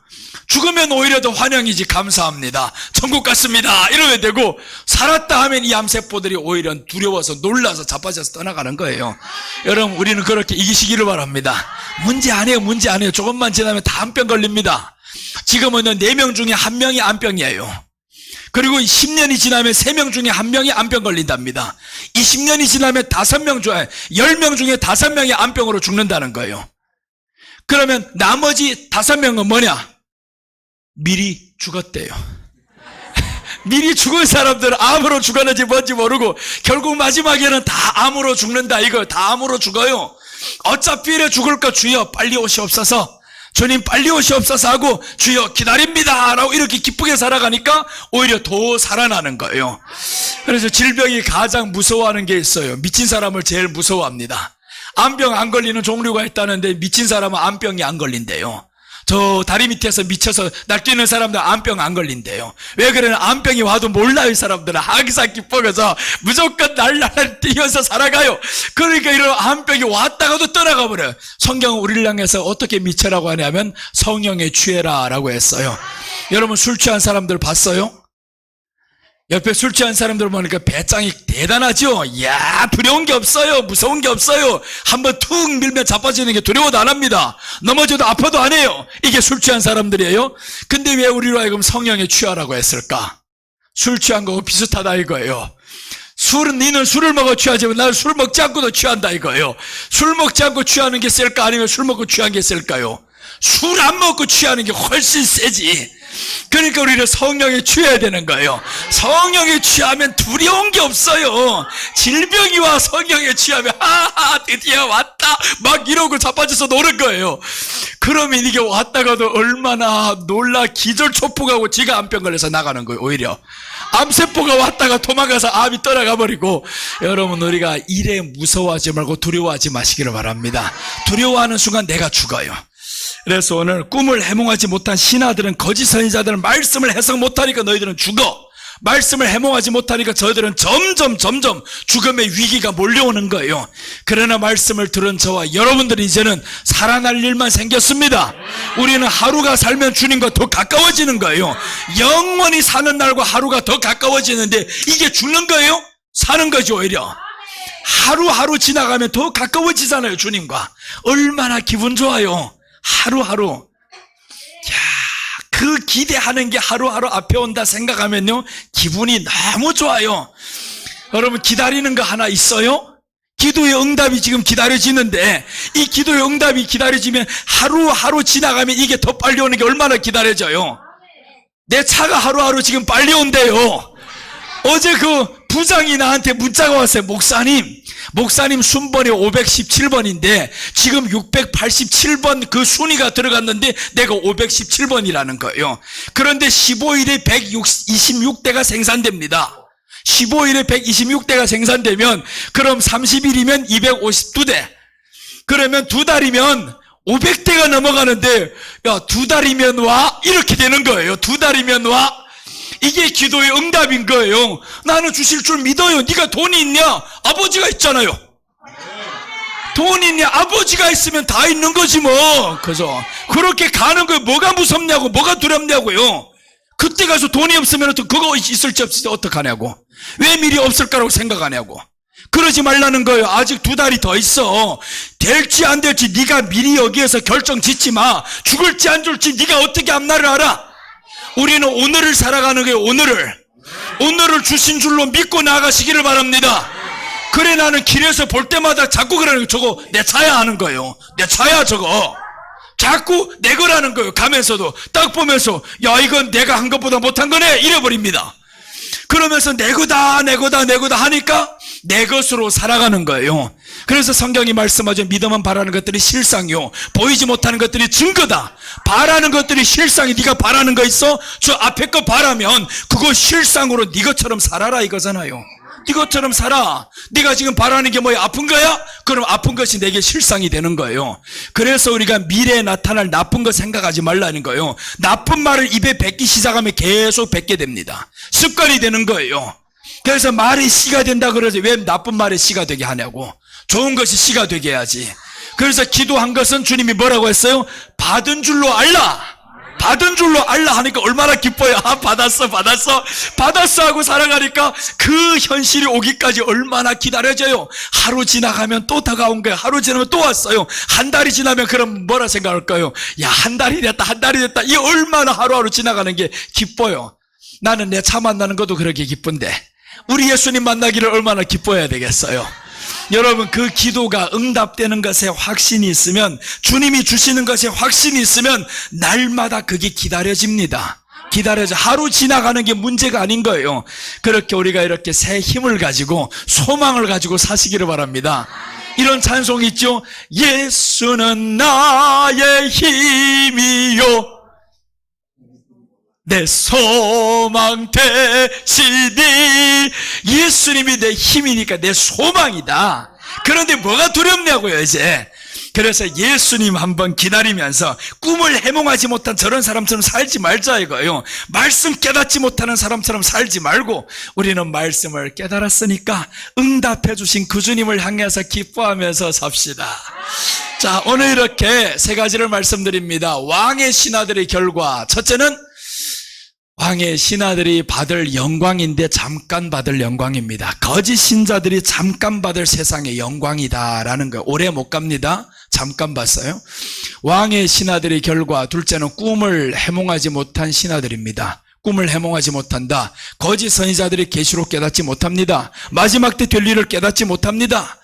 죽으면 오히려 더 환영이지. 감사합니다. 천국 갔습니다. 이러면 되고, 살았다 하면 이 암세포들이 오히려 두려워서 놀라서 자빠져서 떠나가는 거예요. 여러분, 우리는 그렇게 이기시기를 바랍니다. 문제 아니에요. 문제 아니에요. 조금만 지나면 다 암병 걸립니다. 지금은 4명 중에 1명이 암병이에요. 그리고 10년이 지나면 3명 중에 1명이 암병 걸린답니다. 20년이 지나면 5명 중에 10명 중에 5명이 암병으로 죽는다는 거예요. 그러면 나머지 5명은 뭐냐? 미리 죽었대요. 미리 죽은 사람들은 암으로 죽었는지 뭔지 모르고 결국 마지막에는 다 암으로 죽는다 이거예요. 다 암으로 죽어요. 어차피 이래 죽을 거 주여 빨리 오시옵소서, 주님 빨리 오시옵소서 하고 주여 기다립니다 라고 이렇게 기쁘게 살아가니까 오히려 더 살아나는 거예요. 그래서 질병이 가장 무서워하는 게 있어요. 미친 사람을 제일 무서워합니다. 암병 안 걸리는 종류가 있다는데 미친 사람은 암병이 안 걸린대요. 저 다리 밑에서 미쳐서 날뛰는 사람들 암병 안 걸린대요. 왜 그러냐? 암병이 와도 몰라요. 이 사람들은 항상 기뻐서 무조건 날날 뛰어서 살아가요. 그러니까 이런 암병이 왔다가도 떠나가 버려요. 성경은 우리를 향해서 어떻게 미쳐라고 하냐면 성령에 취해라 라고 했어요. 여러분, 술 취한 사람들 봤어요? 옆에 술 취한 사람들 보니까 배짱이 대단하죠? 이야, 두려운 게 없어요. 무서운 게 없어요. 한번 툭 밀면 자빠지는 게 두려워도 안 합니다. 넘어져도 아파도 안 해요. 이게 술 취한 사람들이에요. 근데 왜 우리로 하여금 성령에 취하라고 했을까? 술 취한 거하고 비슷하다 이거예요. 술은, 니는 술을 먹어 취하지만 나는 술 먹지 않고도 취한다 이거예요. 술 먹지 않고 취하는 게 셀까? 아니면 술 먹고 취한 게 셀까요? 술 안 먹고 취하는 게 훨씬 세지. 그러니까 우리는 성령에 취해야 되는 거예요. 성령에 취하면 두려운 게 없어요. 질병이 와 성령에 취하면 하하 드디어 왔다 막 이러고 자빠져서 노는 거예요. 그러면 이게 왔다가도 얼마나 놀라 기절초풍하고 지가 암병 걸려서 나가는 거예요. 오히려 암세포가 왔다가 도망가서 암이 떠나가 버리고. 여러분, 우리가 이래 무서워하지 말고 두려워하지 마시기를 바랍니다. 두려워하는 순간 내가 죽어요. 그래서 오늘 꿈을 해몽하지 못한 신하들은, 거짓 선지자들은 말씀을 해석 못하니까 너희들은 죽어. 말씀을 해몽하지 못하니까 저희들은 점점 죽음의 위기가 몰려오는 거예요. 그러나 말씀을 들은 저와 여러분들은 이제는 살아날 일만 생겼습니다. 우리는 하루가 살면 주님과 더 가까워지는 거예요. 영원히 사는 날과 하루가 더 가까워지는데 이게 죽는 거예요? 사는 거죠. 오히려 하루하루 지나가면 더 가까워지잖아요. 주님과. 얼마나 기분 좋아요. 하루하루. 야, 그 기대하는 게 하루하루 앞에 온다 생각하면요 기분이 너무 좋아요. 여러분, 기다리는 거 하나 있어요? 기도의 응답이 지금 기다려지는데, 이 기도의 응답이 기다려지면 하루하루 지나가면 이게 더 빨리 오는 게 얼마나 기다려져요. 내 차가 하루하루 지금 빨리 온대요. 어제 그 부장이 나한테 문자가 왔어요. 목사님 순번이 517번인데 지금 687번 그 순위가 들어갔는데 내가 517번이라는 거예요. 그런데 15일에 126대가 생산됩니다. 15일에 126대가 생산되면 그럼 30일이면 252대. 그러면 2달이면 500대가 넘어가는데, 야, 2달이면 와? 이렇게 되는 거예요. 2달이면 와? 이게 기도의 응답인 거예요. 나는 주실 줄 믿어요. 네가 돈이 있냐? 아버지가 있잖아요. 돈이 있냐? 아버지가 있으면 다 있는 거지 뭐. 그래서 그렇게 가는 거예요. 뭐가 무섭냐고, 뭐가 두렵냐고요. 그때 가서 돈이 없으면 또 그거 있을지 없을지 어떡하냐고. 왜 미리 없을까라고 생각하냐고. 그러지 말라는 거예요. 아직 2달이 더 있어. 될지 안 될지 네가 미리 여기에서 결정 짓지 마. 죽을지 안 죽을지 네가 어떻게 앞날을 알아? 우리는 오늘을 살아가는 거예요. 오늘을 주신 줄로 믿고 나가시기를 바랍니다. 그래, 나는 길에서 볼 때마다 자꾸 그러는 거예요. 저거 내 차야 하는 거예요. 내 차야 저거. 자꾸 내 거라는 거예요. 가면서도 딱 보면서, 야, 이건 내가 한 것보다 못한 거네 이래버립니다. 그러면서 내 거다 하니까 내 것으로 살아가는 거예요. 그래서 성경이 말씀하죠. 믿음은 바라는 것들이 실상이요, 보이지 못하는 것들이 증거다. 바라는 것들이 실상이. 네가 바라는 거 있어? 저 앞에 거 바라면 그거 실상으로 네 것처럼 살아라 이거잖아요. 네 것처럼 살아. 네가 지금 바라는 게 뭐야? 아픈 거야? 그럼 아픈 것이 내게 실상이 되는 거예요. 그래서 우리가 미래에 나타날 나쁜 거 생각하지 말라는 거예요. 나쁜 말을 입에 뱉기 시작하면 계속 뱉게 됩니다. 습관이 되는 거예요. 그래서 말이 씨가 된다 그러지. 왜 나쁜 말이 씨가 되게 하냐고. 좋은 것이 씨가 되게 해야지. 그래서 기도한 것은 주님이 뭐라고 했어요? 받은 줄로 알라. 받은 줄로 알라 하니까 얼마나 기뻐요. 아, 받았어 하고 살아가니까 그 현실이 오기까지 얼마나 기다려져요. 하루 지나가면 또 다가온 거예요. 하루 지나면 또 왔어요. 한 달이 지나면 그럼 뭐라 생각할까요? 야, 한 달이 됐다. 이 얼마나 하루하루 지나가는 게 기뻐요. 나는 내 차 만나는 것도 그렇게 기쁜데 우리 예수님 만나기를 얼마나 기뻐해야 되겠어요. 여러분, 그 기도가 응답되는 것에 확신이 있으면, 주님이 주시는 것에 확신이 있으면 날마다 그게 기다려집니다. 하루 지나가는 게 문제가 아닌 거예요. 그렇게 우리가 이렇게 새 힘을 가지고 소망을 가지고 사시기를 바랍니다. 이런 찬송이 있죠. 예수는 나의 힘이요 내 소망 되시니. 예수님이 내 힘이니까 내 소망이다. 그런데 뭐가 두렵냐고요 이제. 그래서 예수님 한번 기다리면서 꿈을 해몽하지 못한 저런 사람처럼 살지 말자 이거예요. 말씀 깨닫지 못하는 사람처럼 살지 말고 우리는 말씀을 깨달았으니까 응답해 주신 그 주님을 향해서 기뻐하면서 삽시다. 자, 오늘 이렇게 세 가지를 말씀드립니다. 왕의 신하들의 결과. 첫째는 왕의 신하들이 받을 영광인데 잠깐 받을 영광입니다. 거짓 신자들이 잠깐 받을 세상의 영광이다라는 거예요. 오래 못 갑니다. 잠깐 봤어요. 왕의 신하들의 결과. 둘째는 꿈을 해몽하지 못한 신하들입니다. 꿈을 해몽하지 못한다. 거짓 선지자들이 계시로 깨닫지 못합니다. 마지막 때 될 일을 깨닫지 못합니다.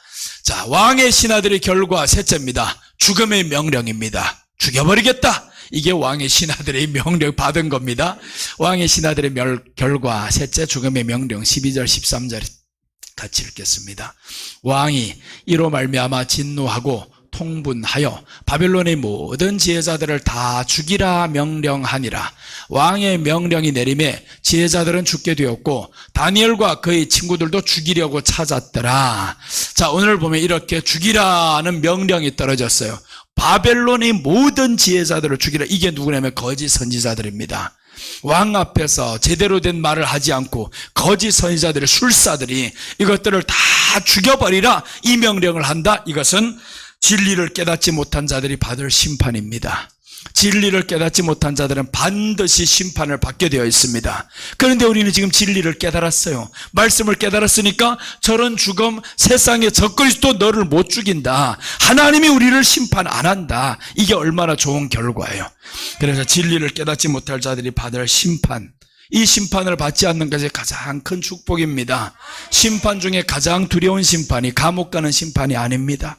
자, 왕의 신하들의 결과. 셋째입니다. 죽음의 명령입니다. 죽여버리겠다. 이게 왕의 신하들의 명령 받은 겁니다. 왕의 신하들의 결과. 셋째, 죽음의 명령. 12절 13절 같이 읽겠습니다. 왕이 이로 말미암아 진노하고 통분하여 바벨론의 모든 지혜자들을 다 죽이라 명령하니라. 왕의 명령이 내림에 지혜자들은 죽게 되었고 다니엘과 그의 친구들도 죽이려고 찾았더라. 자, 오늘 보면 이렇게 죽이라는 명령이 떨어졌어요. 바벨론의 모든 지혜자들을 죽이라. 이게 누구냐면 거짓 선지자들입니다. 왕 앞에서 제대로 된 말을 하지 않고 거짓 선지자들의 술사들이 이것들을 다 죽여버리라 이 명령을 한다. 이것은 진리를 깨닫지 못한 자들이 받을 심판입니다. 진리를 깨닫지 못한 자들은 반드시 심판을 받게 되어 있습니다. 그런데 우리는 지금 진리를 깨달았어요. 말씀을 깨달았으니까 저런 죽음, 세상에 적그리스도 너를 못 죽인다. 하나님이 우리를 심판 안 한다. 이게 얼마나 좋은 결과예요. 그래서 진리를 깨닫지 못할 자들이 받을 심판, 이 심판을 받지 않는 것이 가장 큰 축복입니다. 심판 중에 가장 두려운 심판이 감옥 가는 심판이 아닙니다.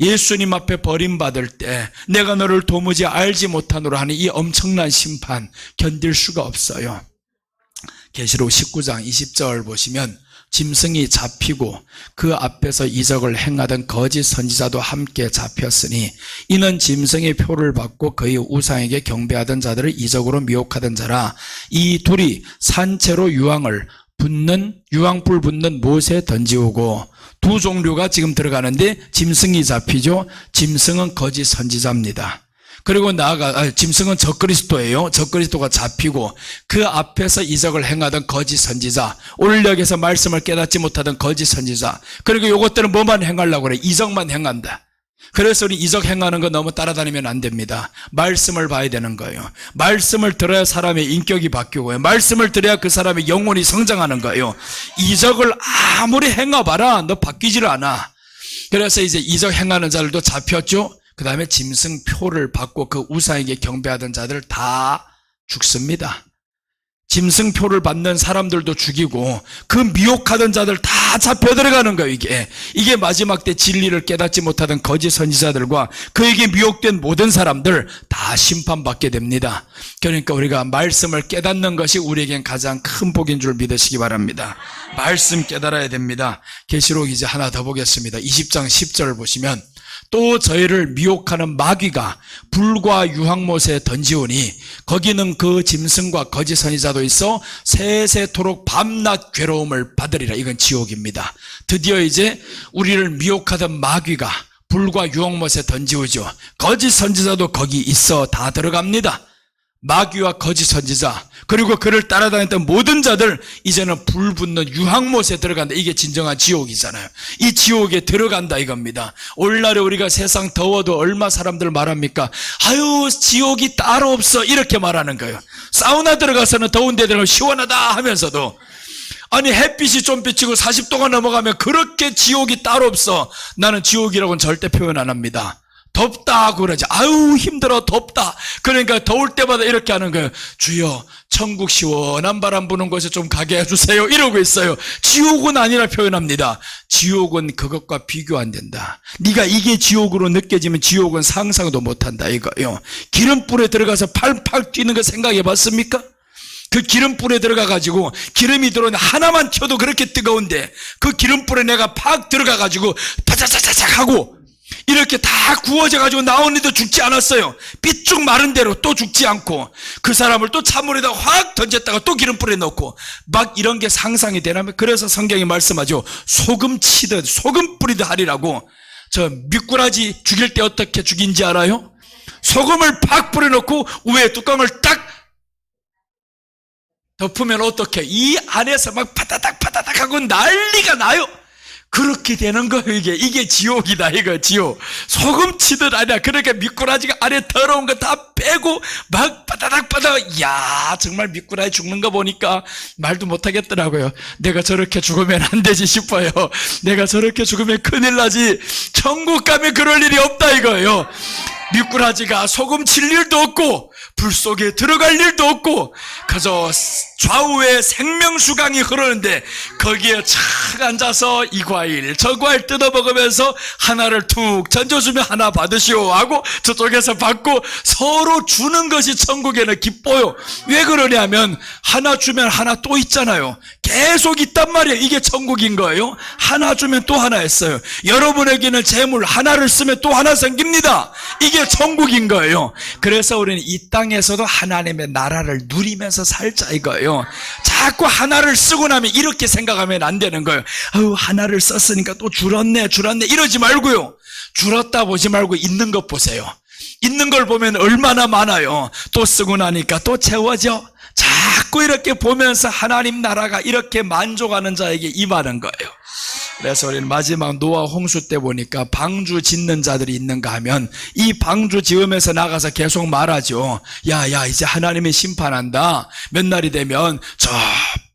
예수님 앞에 버림받을 때 내가 너를 도무지 알지 못하노라 하는 이 엄청난 심판 견딜 수가 없어요. 계시록 19장 20절 보시면 짐승이 잡히고 그 앞에서 이적을 행하던 거짓 선지자도 함께 잡혔으니 이는 짐승의 표를 받고 그의 우상에게 경배하던 자들을 이적으로 미혹하던 자라. 이 둘이 산채로 유황불 붙는 못에 던지우고, 두 종류가 지금 들어가는데 짐승이 잡히죠. 짐승은 거짓 선지자입니다. 그리고 짐승은 적그리스도예요. 적그리스도가 잡히고 그 앞에서 이적을 행하던 거짓 선지자, 올력에서 말씀을 깨닫지 못하던 거짓 선지자, 그리고 이것들은 뭐만 행하려고 그래? 이적만 행한다. 그래서 우리 이적 행하는 거 너무 따라다니면 안 됩니다. 말씀을 봐야 되는 거예요. 말씀을 들어야 사람의 인격이 바뀌고요. 말씀을 들어야 그 사람의 영혼이 성장하는 거예요. 이적을 아무리 행해봐라 너 바뀌지를 않아. 그래서 이제 이적 행하는 자들도 잡혔죠. 그 다음에 짐승 표를 받고 그 우상에게 경배하던 자들 다 죽습니다. 짐승 표를 받는 사람들도 죽이고 그 미혹하던 자들 다 잡혀 들어가는 거예요. 이게 마지막 때 진리를 깨닫지 못하던 거짓 선지자들과 그에게 미혹된 모든 사람들 다 심판받게 됩니다. 그러니까 우리가 말씀을 깨닫는 것이 우리에겐 가장 큰 복인 줄 믿으시기 바랍니다. 말씀 깨달아야 됩니다. 계시록 이제 하나 더 보겠습니다. 20장 10절 보시면 또 저희를 미혹하는 마귀가 불과 유황못에 던지오니 거기는 그 짐승과 거짓 선지자도 있어 세세토록 밤낮 괴로움을 받으리라. 이건 지옥입니다. 드디어 이제 우리를 미혹하던 마귀가 불과 유황못에 던지오죠. 거짓 선지자도 거기 있어 다 들어갑니다. 마귀와 거짓 선지자 그리고 그를 따라다녔던 모든 자들 이제는 불 붙는 유황못에 들어간다. 이게 진정한 지옥이잖아요. 이 지옥에 들어간다 이겁니다. 오늘날에 우리가 세상 더워도 얼마 사람들 말합니까? 아유 지옥이 따로 없어 이렇게 말하는 거예요. 사우나 들어가서는 더운 데 들어가면 시원하다 하면서도 아니 햇빛이 좀 비치고 40도가 넘어가면 그렇게 지옥이 따로 없어. 나는 지옥이라고는 절대 표현 안 합니다. 덥다 그러지. 아유 힘들어 덥다. 그러니까 더울 때마다 이렇게 하는 거예요. 주여 천국 시원한 바람 부는 곳에 좀 가게 해주세요 이러고 있어요. 지옥은 아니라 표현합니다. 지옥은 그것과 비교 안 된다. 네가 이게 지옥으로 느껴지면 지옥은 상상도 못한다 이거요. 기름불에 들어가서 팔팔 뛰는 거 생각해 봤습니까? 그 기름불에 들어가가지고 기름이 들어오는데 하나만 켜도 그렇게 뜨거운데 그 기름불에 내가 팍 들어가가지고 바자자자작 하고 이렇게 다 구워져가지고 나오는데도 죽지 않았어요. 삐쭉 마른 대로 또 죽지 않고 그 사람을 또 찬물에다 확 던졌다가 또 기름불에 넣고 막 이런 게 상상이 되라면, 그래서 성경이 말씀하죠. 소금 치듯 소금 뿌리듯 하리라고. 저 미꾸라지 죽일 때 어떻게 죽인지 알아요? 소금을 팍 뿌려놓고 위에 뚜껑을 딱 덮으면 어떻게 이 안에서 막 파다닥 파다닥 하고 난리가 나요. 그렇게 되는 거예요. 이게 지옥이다 이거 지옥. 소금 치듯 아니야. 그러니까 미꾸라지가 안에 더러운 거 다 빼고 막 바다닥 야 정말 미꾸라지 죽는 거 보니까 말도 못하겠더라고요. 내가 저렇게 죽으면 안 되지 싶어요. 내가 저렇게 죽으면 큰일 나지. 천국 가면 그럴 일이 없다 이거예요. 미꾸라지가 소금 칠 일도 없고 불 속에 들어갈 일도 없고 그저 좌우에 생명수강이 흐르는데 거기에 착 앉아서 이 과일 저 과일 뜯어 먹으면서 하나를 툭 던져주면 하나 받으시오 하고 저쪽에서 받고 서로 주는 것이 천국에는 기뻐요. 왜 그러냐면 하나 주면 하나 또 있잖아요. 계속 있단 말이에요. 이게 천국인 거예요. 하나 주면 또 하나 있어요. 여러분에게는 재물 하나를 쓰면 또 하나 생깁니다. 이게 천국인 거예요. 그래서 우리는 이 땅에서도 하나님의 나라를 누리면서 살자 이거예요. 자꾸 하나를 쓰고 나면 이렇게 생각하면 안 되는 거예요. 아유 하나를 썼으니까 또 줄었네 이러지 말고요. 줄었다 보지 말고 있는 것 보세요. 있는 걸 보면 얼마나 많아요. 또 쓰고 나니까 또 채워져. 자꾸 이렇게 보면서 하나님 나라가 이렇게 만족하는 자에게 임하는 거예요. 그래서 우리는 마지막 노아 홍수 때 보니까 방주 짓는 자들이 있는가 하면 이 방주 지으면서 나가서 계속 말하죠. 야 이제 하나님이 심판한다. 몇 날이 되면 저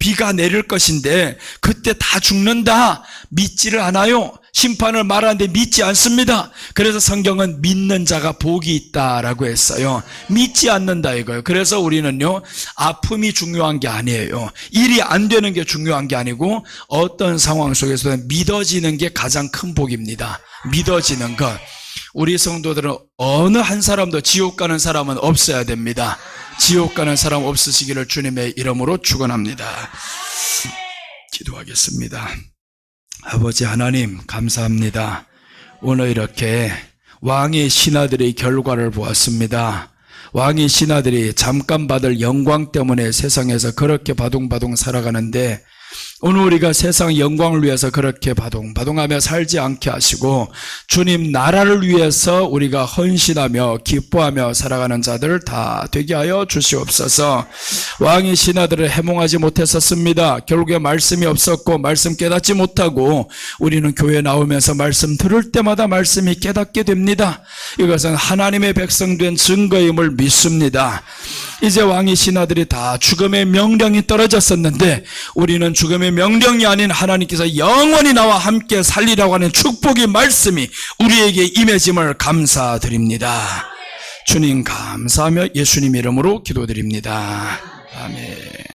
비가 내릴 것인데 그때 다 죽는다 믿지를 않아요. 심판을 말하는데 믿지 않습니다. 그래서 성경은 믿는 자가 복이 있다라고 했어요. 믿지 않는다 이거예요. 그래서 우리는요, 아픔이 중요한 게 아니에요. 일이 안 되는 게 중요한 게 아니고 어떤 상황 속에서는 믿어지는 게 가장 큰 복입니다. 믿어지는 것. 우리 성도들은 어느 한 사람도 지옥 가는 사람은 없어야 됩니다. 지옥 가는 사람 없으시기를 주님의 이름으로 축원합니다. 기도하겠습니다. 아버지 하나님 감사합니다. 오늘 이렇게 왕의 신하들의 결과를 보았습니다. 왕의 신하들이 잠깐 받을 영광 때문에 세상에서 그렇게 바둥바둥 살아가는데 오늘 우리가 세상 영광을 위해서 그렇게 바둥바둥하며 살지 않게 하시고 주님 나라를 위해서 우리가 헌신하며 기뻐하며 살아가는 자들 다 되게 하여 주시옵소서. 왕의 신하들을 해몽하지 못했었습니다. 결국에 말씀이 없었고 말씀 깨닫지 못하고 우리는 교회 나오면서 말씀 들을 때마다 말씀이 깨닫게 됩니다. 이것은 하나님의 백성된 증거임을 믿습니다. 이제 왕의 신하들이 다 죽음의 명령이 떨어졌었는데 우리는 죽음의 명령이 아닌 하나님께서 영원히 나와 함께 살리라고 하는 축복의 말씀이 우리에게 임해짐을 감사드립니다. 주님 감사하며 예수님 이름으로 기도드립니다. 아멘.